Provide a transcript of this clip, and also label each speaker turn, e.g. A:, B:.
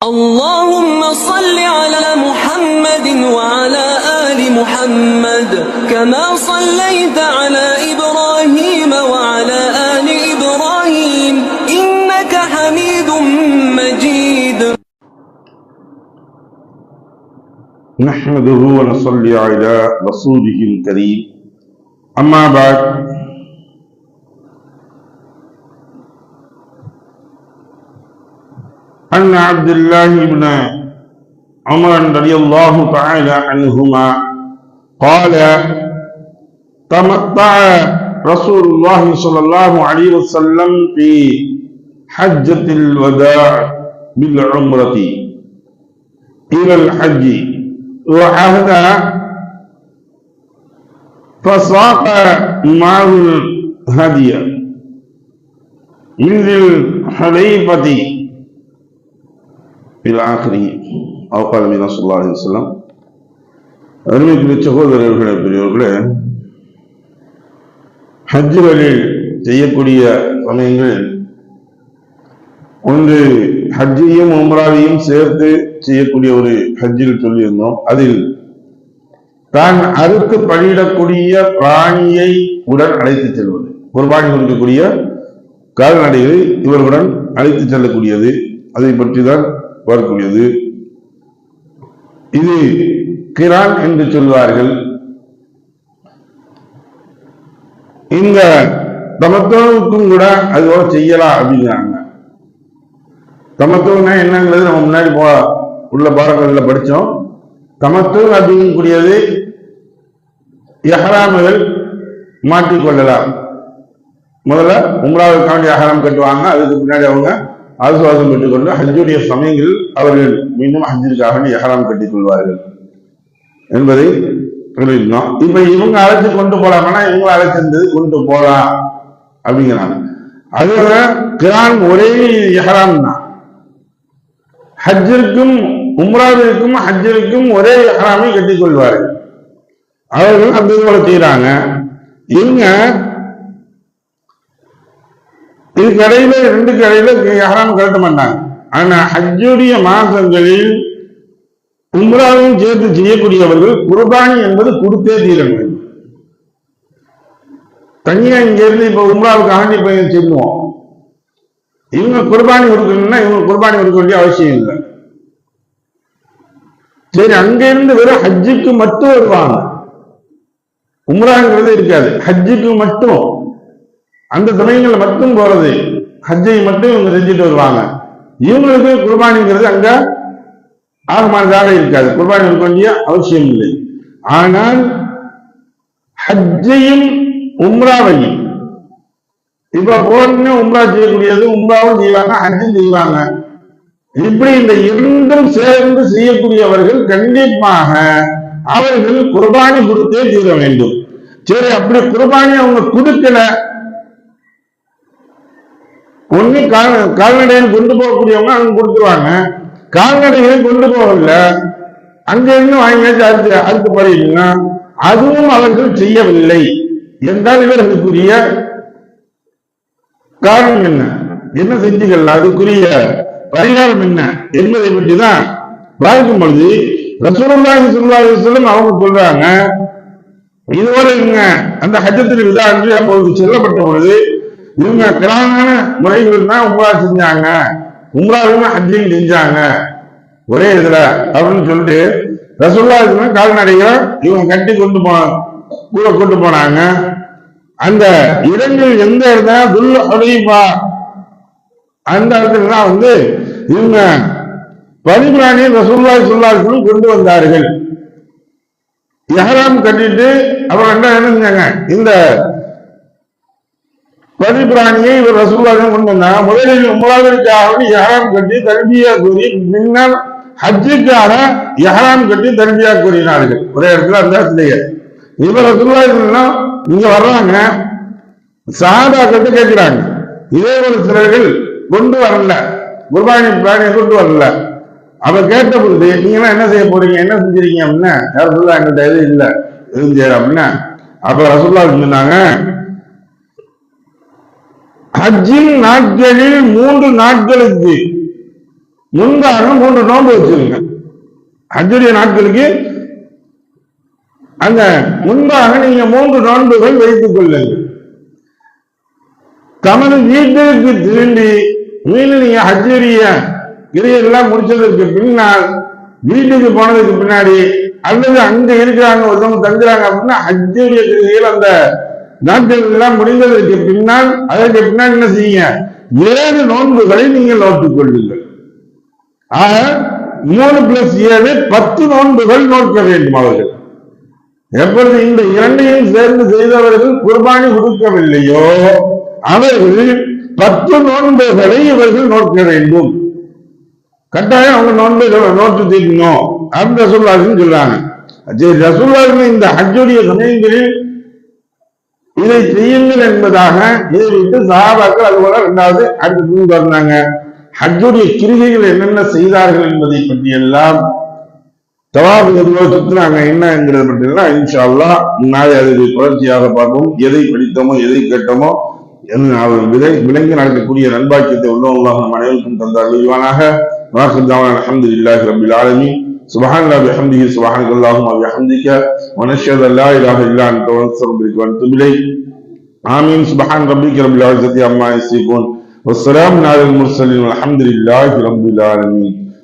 A: اللهم صل على محمد وعلى آل محمد كما صليت على إبراهيم وعلى آل إبراهيم إنك حميد مجيد.
B: نحمده ونصلي على رسوله الكريم. أما بعد، عن عبد الله بن عمر رضي الله تعالى عنهما قال: تمتع رسول الله صلى الله عليه وسلم في حجة الوداع بالعمرة إلى الحج وعهد فساق معه الهدي من ذي الحليفة அருமைக்குரிய சகோதரர்களே, பெரியவர்களே, ஹஜ்ஜுகளில் செய்யக்கூடிய சமயங்களில் ஒன்று ஹஜ்ஜையும் உம்ராவையும் சேர்த்து செய்யக்கூடிய ஒரு ஹஜ்ஜில் சொல்லியிருந்தோம். அதில் தான் அறுத்து பலியிடக்கூடிய பிராணியை உடன் அழைத்து செல்வது, குர்பானி கொடுக்கக்கூடிய கால்நடைகளை இவர்களுடன் அழைத்து செல்லக்கூடியது, அதை பற்றி தான் பார்க்கக்கூடியது. இது கிரான் என்று சொல்வார்கள். இந்த தமத்துவனுக்கும் கூட அதுவோ செய்யலாம் அப்படிங்கிறாங்க. தமத்துவம்னா என்னங்கிறது நம்ம முன்னாடி உள்ள பாடங்களில் படித்தோம். தமத்துவம் அப்படிங்கக்கூடியது எஹ்ராம்கள் மாற்றிக்கொள்ளலாம். முதல்ல உம்ராவுக்காண்டி எஹ்ராம் கட்டுவாங்க, அதுக்கு பின்னாடி அவங்க ஆசுவாசம் பெற்றுக்கொண்டு ஹஜ்ஜுடைய சமயங்களில் அவர்கள் மீண்டும் ஹஜ்ஜிற்காக எஹ்ராம் கட்டிக் கொள்வார்கள் என்பதை சொல்லியிருந்தோம். இப்ப இவங்க அழைச்சு கொண்டு போலாம்னா இவங்க அழைச்சிருந்தது கொண்டு போலாம் அப்படிங்கிறாங்க. அதுல கிரான் ஒரே எஹ்ராம் தான். ஹஜ்ஜிற்கும் உம்ராவிற்கும் ஹஜ்ஜிற்கும் ஒரே எஹ்ராமை கட்டிக் கொள்வார்கள். அவர்கள் அந்த போல செய்யறாங்க. இவங்க இதுக்கு இடையில ரெண்டுக்கு இடையில எஹ்ராம் கட்ட மாட்டாங்க. ஆனா ஹஜ்ஜுடைய மாசங்களில் உம்ராவையும் சேர்த்து செய்யக்கூடியவர்கள் குர்பானி என்பது கொடுத்தே தீரணும். தனியா இங்க இருந்து இப்ப உம்ராவுக்கு ஆண்டி பையன் செல்லுவோம். இவங்க குர்பானி கொடுக்கணும்னா இவங்க குர்பானி கொடுக்க வேண்டிய அவசியம் இல்லை. சரி, அங்க இருந்து வெறும் ஹஜ்ஜுக்கு மட்டும் வருவாங்க, உம்ராங்கிறது இருக்காது. ஹஜ்ஜுக்கு மட்டும் அந்த சமயங்கள்ல மட்டும் போறது, ஹஜ்ஜை மட்டும் இவங்க செஞ்சுட்டு வருவாங்க. இவங்களுக்கு குர்பானிங்கிறது அங்க ஆகமானதாக இருக்காது, குர்பானி இருக்க வேண்டிய அவசியம் இல்லை. ஆனால் ஹஜ்ஜையும் உம்ராவையும் இப்ப போன உம்ரா செய்யக்கூடியது உம்ராவும் செய்வாங்க, ஹஜ்ஜும் செய்வாங்க. இப்படி இந்த இரண்டும் சேர்ந்து செய்யக்கூடியவர்கள் கண்டிப்பாக அவர்கள் குர்பானி கொடுத்தே தீர வேண்டும். சரி, அப்படி குர்பானி அவங்க கொடுக்கல, ஒண்ணு கால்நடைகள் கொண்டு போகக்கூடியவங்க அவங்க கொடுத்துருவாங்க, கால்நடைகளை கொண்டு போகல அங்க இருந்து வாங்கியாச்சு அறுத்து பறினா அதுவும் அவர்கள் செய்யவில்லை என்றால் இவர்களுக்குரிய காரணம் என்ன, என்ன செஞ்சுகள், அதுக்குரிய பரிகாரம் என்ன என்பதை பற்றி தான் பார்க்கும் பொழுது ரசூலுல்லாஹி ஸல்லல்லாஹு அலைஹி வஸல்லம் அவங்க சொல்றாங்க. இதுவரை இவங்க அந்த ஹஜ்ஜத்துல் விதா என்று அப்போது செல்லப்பட்ட பொழுது இவங்க கிரானான முறைகள் தான் உம்ரா செஞ்சாங்க, உம்ராவும் ஹஜ்ஜையும் செஞ்சாங்க ஒரே இதுல அப்படின்னு சொல்லிட்டு ரசூலுல்லாஹி கால்நடைகள் இவங்க கட்டி கொண்டு போனாங்க. அந்த இடங்கள் எந்த இடத்துல துல் ஹுலைஃபா அந்த இடத்துல தான் வந்து இவங்க பரிபிராணி ரசூலுல்லாஹி ஸல்லல்லாஹு அலைஹி வஸல்லம் கொண்டு வந்தார்கள். எஹ்ராம் கட்டிட்டு அவங்க என்ன செஞ்சாங்க, இந்த பரிபிராணியை இவர் ரசூலுல்லாஹி கொண்டு வந்தாங்க. முதலில் உம்ராவிற்காக எஹ்ராம் கட்டி தல்பியா கூறி, பின்னர் ஹஜ்ஜுக்காக எஹ்ராம் கட்டி தல்பியா கூறினார்கள் ஒரே இடத்துல. அந்த இடத்துலயே இவர் ரசூலுல்லாஹி இங்க வர்றாங்க, சஹாபாக்கள் கேட்கிறாங்க. இதே ஒரு சிலர்கள் கொண்டு வரல, குர்பானி பிராணியை கொண்டு வரல. அவ கேட்ட பொழுது நீங்க என்ன செய்ய போறீங்க, என்ன செஞ்சிருக்கீங்க அப்படின்னா, ரசூலுல்லாஹி என்கிட்ட எதுவும் இல்லை, எதுவும் செய்யற அப்படின்னா, அப்ப ரசூலுல்லாஹி சொன்னாங்க, ஹஜ்ஜின் நாட்களில் 3 நாட்களுக்கு முன்பாக 3 நோன்பு வச்சிருங்க. ஹஜ்ஜுடைய நாட்களுக்கு அந்த முன்பாக நீங்க 3 நோன்புகள் வைத்துக் கொள்ளுங்கள். தமது வீட்டிற்கு திரும்பி மீண்டும் நீங்க ஹஜ்ஜுடைய கிரியெல்லாம் முடிச்சதற்கு பின்னால் வீட்டுக்கு போனதுக்கு பின்னாடி அல்லது அங்க இருக்கிறாங்க ஒருத்தவங்க தங்குறாங்க அப்படின்னா ஹஜ்ஜுடைய கிரியைகள் அந்த நாட்கள் எல்லாம் முடிந்ததற்கு பின்னால் அதற்கு பின்னால் என்ன செய்யுங்க, 7 நோன்புகளை நீங்கள் நோட்டுக் கொள்ளுங்கள். ஆக 3 + 7 10 நோன்புகள் நோக்க வேண்டும் அவர்கள். எப்பொழுது இந்த 2ஐயும் சேர்ந்து செய்தவர்கள் குர்பானி கொடுக்கவில்லையோ அவர்கள் 10 நோன்புகளை இவர்கள் நோக்க வேண்டும். கட்டாயம் அவங்க நோன்புகளை நோட்டு தீர்க்கணும் அப்படின்னு ரசூலுல்லாஹி சொல்றாங்க. ரசூலுல்லாஹி இந்த ஹஜ்ஜுடைய சமயங்களில் இதை செய்யுங்கள் என்பதாக இதை விட்டு சஹாபாக்கள் அதுபோல 2வது அடுத்து வந்தாங்க. ஹஜ்ஜுடைய கிரிகைகள் என்னென்ன செய்தார்கள் என்பதை பற்றி எல்லாம் தவாப் சுத்துறாங்க என்னங்கிறது மட்டும் எல்லாம் இன்ஷா அல்லாஹ் நாளை அதை தொடர்ச்சியாக பார்ப்போம். எதை படித்தோமோ எதை கேட்டோமோ விளங்கி நடக்கக்கூடிய நண்பாக்கியத்தை உள்ளவங்களாக நம் அனைவருக்கும் தந்தார் விரிவானாக. அல்ஹம்துலில்லாஹி ரப்பில் ஆலமீன். சுப்ஹானல்லாஹி வபிஹம்திஹி சுப்ஹானல்லாஹும்ம வபிஹம்திக வனஷ்ஹது அல்லா இலாஹா இல்லா அன்த வனஸ்தக்ஃபிருக வனதூபு இலைக். ஆமீன். சுப்ஹான ரப்பிக ரப்பில் இஸ்ஸத்தி அம்மா யசிஃபூன் வஸ்ஸலாமு அலல் முர்ஸலீன் வல்ஹம்துலில்லாஹி ரப்பில் ஆலமீன்.